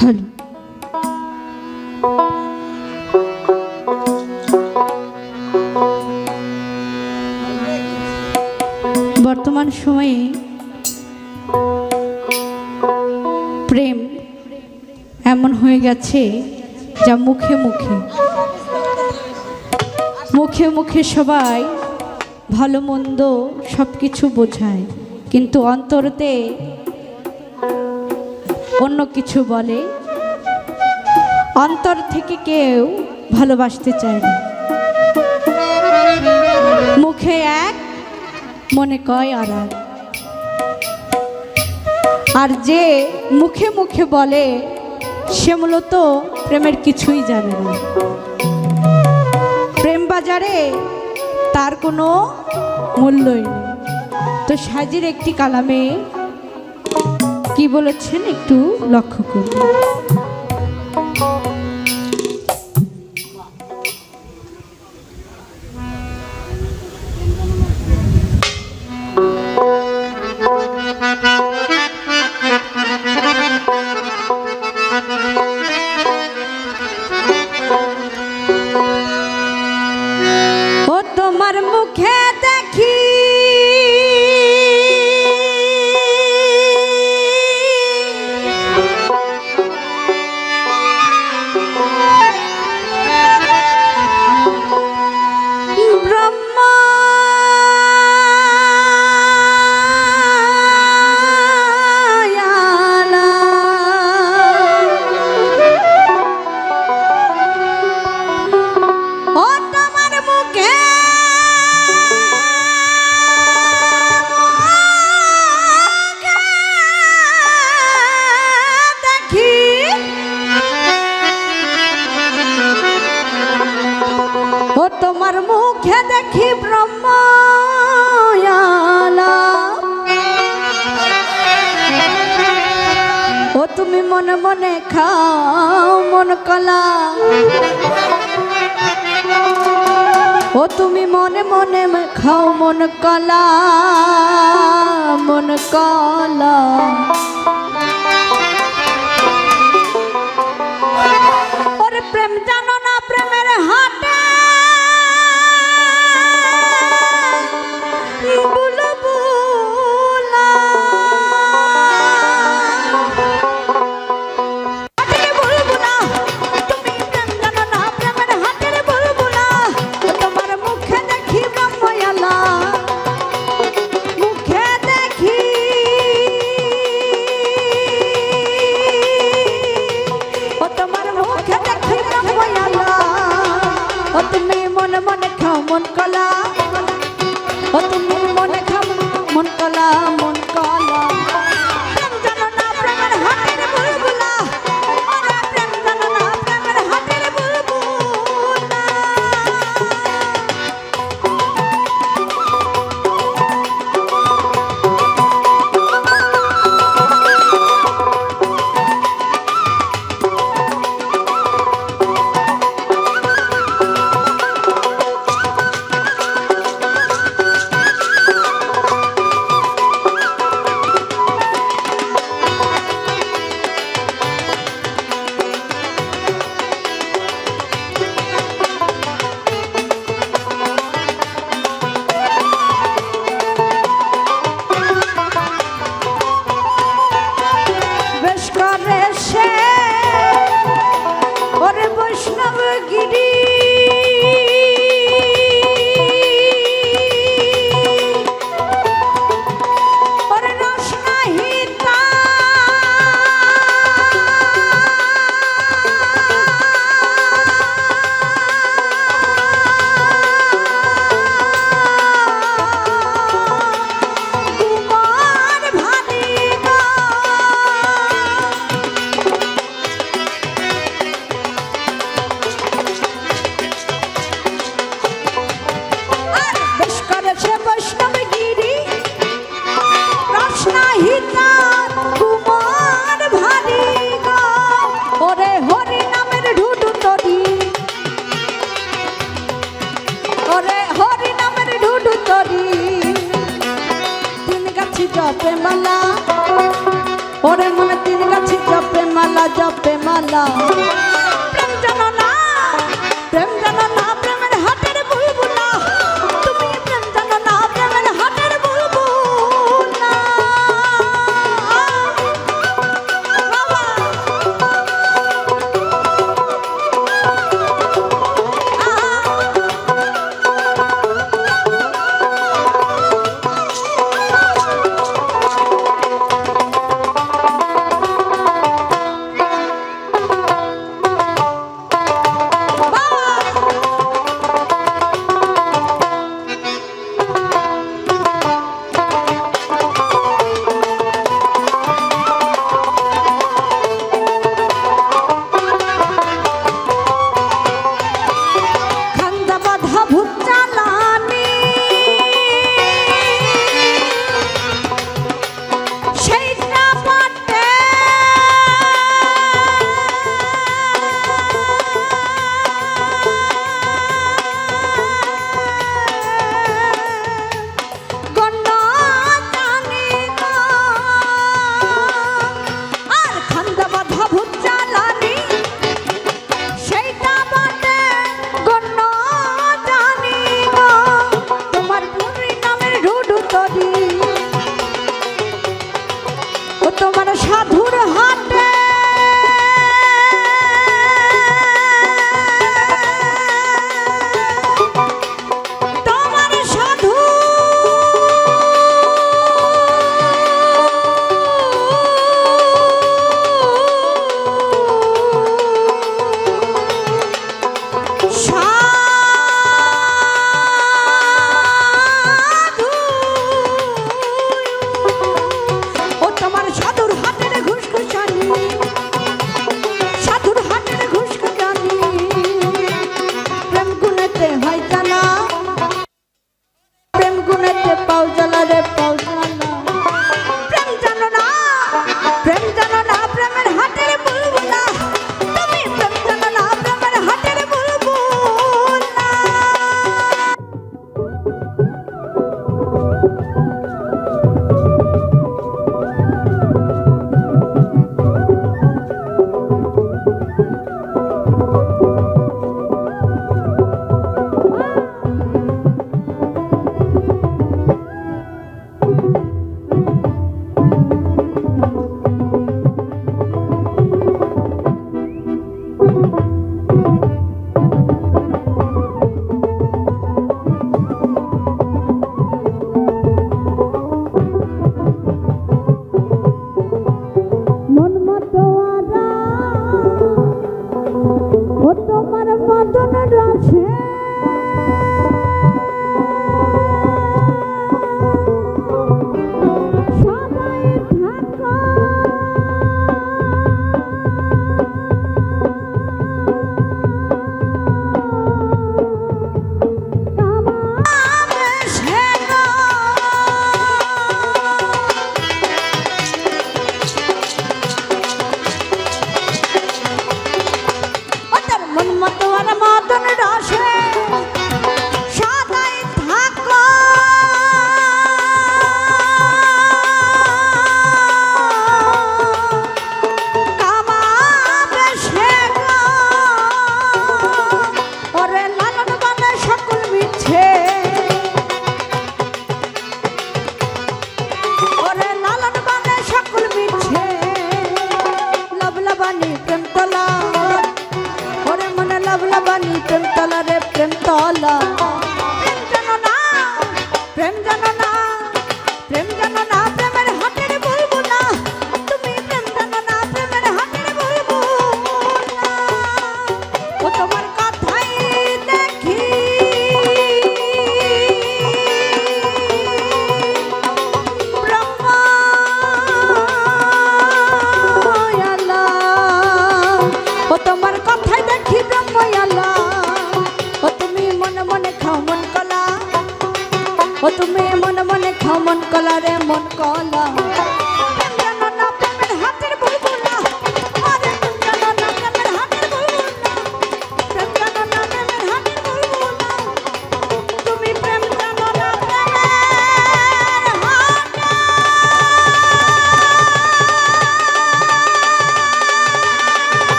Hello. বর্তমান সময়ে প্রেম এমন হয়ে গেছে যা মুখে মুখে মুখে মুখে সবাই ভালো মন্দ সব কিছু বোঝায়, কিন্তু অন্তরতে অন্য কিছু বলে। অন্তর থেকে কেউ ভালোবাসতে চায় না। মুখে এক, মনে কয় আর এক। আর যে মুখে মুখে বলে সে মূলত প্রেমের কিছুই জানে না। প্রেম বাজারে তার কোনো মূল্যই নেই। তো সাজির একটি কালামে কি বলেছেন একটু লক্ষ্য করুন। ও তোমার মুখে দেখি তোমার মুখে দেখি ব্রহ্মায়ালা। ও তুমি মনে মনে খাও মন কলা। ও তুমি মনে মনে খাও মন কলা, মন কলা। ওরে প্রেম জানো না, প্রেমের হাটে মন কলা। ও তুমি মনে খাও মন কলা, মন কলা। প্রেম জানো না, প্রেমের হাটের বুলবুলা। ওরে প্রেম জানো না, প্রেমের হাটের বুলবুলা। মালা জপে মালা প্রেম জানো না প্রেম জানো না প্রেমের হাটের বুলবুলা তুমি প্রেম জানো না প্রেমের হাটের বুলবুলা বাবা তোমার সাধুর হাটে